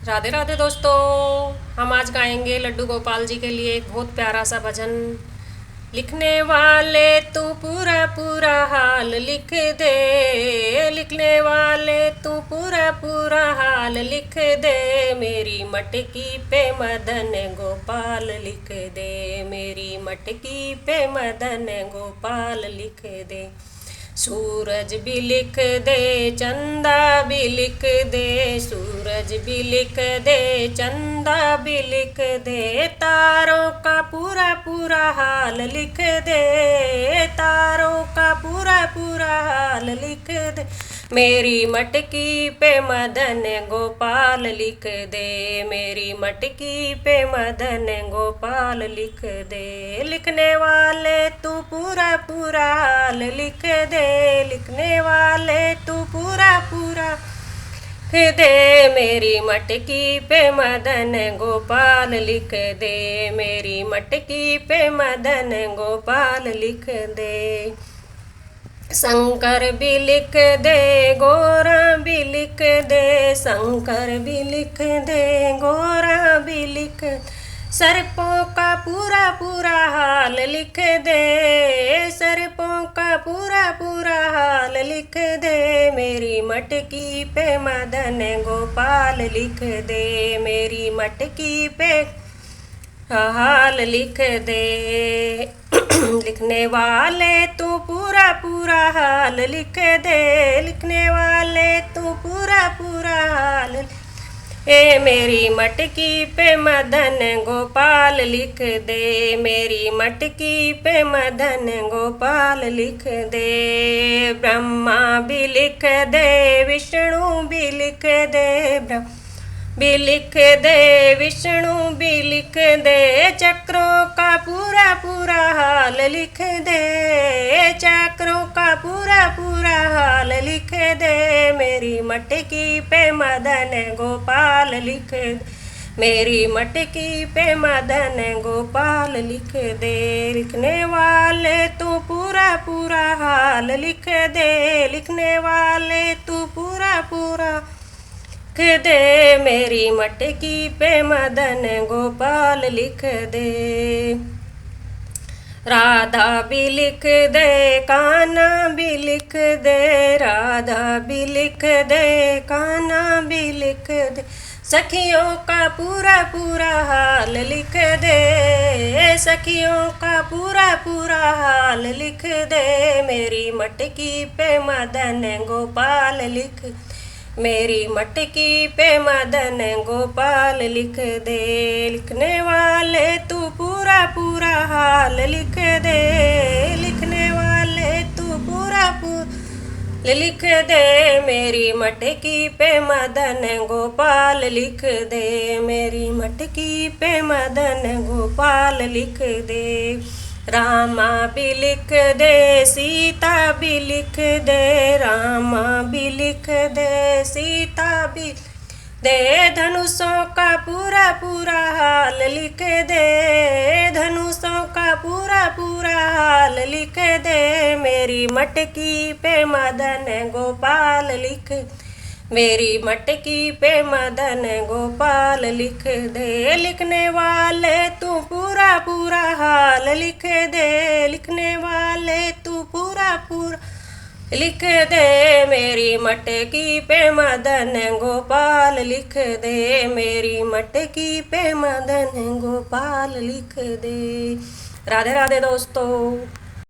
राधे राधे दोस्तों। हम आज गाएंगे लड्डू गोपाल जी के लिए एक बहुत प्यारा सा भजन। लिखने वाले तू पूरा पूरा हाल लिख दे, लिखने वाले तू पूरा पूरा हाल लिख दे, मेरी मटकी पे मदन गोपाल लिख दे, मेरी मटकी पे मदन गोपाल लिख दे। सूरज भी लिख दे, चंदा भी लिख दे, सूरज भी लिख दे, चंदा भी लिख दे, तारों का पूरा पूरा हाल लिख दे, तारों का पूरा पूरा हाल लिख दे, मेरी मटकी पे मदन गोपाल लिख दे, मेरी मटकी पे मदन गोपाल लिख दे। लिखने वाले तू पूरा पूरा हाल लिख दे, लिखने वाले तू पूरा पूरा लिख दे, मेरी मटकी पे मदन गोपाल लिख दे, मेरी मटकी पे मदन गोपाल लिख दे। शंकर भी लिख दे, गोरा भी लिख दे, शंकर भी लिख दे, गोरा भी लिख, सर्पों का पूरा पूरा हाल लिख दे, सर्पों का पूरा पूरा हाल लिख दे, मेरी मटकी पे मदन गोपाल लिख दे, मेरी मटकी पे हाल लिख दे। लिखने वाले तू पूरा पूरा हाल लिख दे, लिखने वाले तू पूरा पूरा हाल, ए मेरी मटकी पे मदन गोपाल लिख दे, मेरी मटकी पे मदन गोपाल लिख दे। ब्रह्मा भी लिख दे, विष्णु भी लिख दे, ब्रह्मा भी लिख दे, विष्णु भी लिख दे, चक्रों का पूरा पूरा हाल लिख दे, चक्रों का पूरा पूरा हाल लिख दे, मेरी मटकी पे मदन गोपाल लिख दे, मेरी मटकी पे मदन गोपाल लिख दे। लिखने वाले तू पूरा पूरा हाल लिख दे, लिखने वाले तू पूरा पूरा लिख दे, मेरी मटकी पे मदन गोपाल लिख दे। राधा भी लिख दे, कान्हा भी लिख दे, राधा भी लिख दे, कान्हा भी लिख दे, सखियों का पूरा पूरा हाल लिख दे, सखियों का पूरा पूरा हाल लिख दे, मेरी मटकी पे मदन गोपाल लिख, मेरी मटकी पे मदन गोपाल लिख दे। लिखने वाले तू पूरा पूरा हाल लिख दे, लिखने वाले तू पूरा पूरा लिख दे, मेरी मटकी पे मदन गोपाल लिख दे, मेरी मटकी पे मदन गोपाल लिख दे। रामा भी लिख दे, सीता भी लिख दे, रामा भी लिख दे, सीता भी दे, धनुषों का पूरा पूरा हाल लिख दे, धनुषों का पूरा पूरा हाल लिख दे, मेरी मटकी पे मदन गोपाल लिख, मेरी मटकी पे मदन गोपाल लिख दे। लिखने वाले तू पूरा पूरा हाल लिख दे, लिखने वाले तू पूरा पूरा लिख दे, मेरी मटकी पे मदन गोपाल लिख दे, मेरी मटकी पे मदन गोपाल लिख दे। राधे राधे दोस्तों।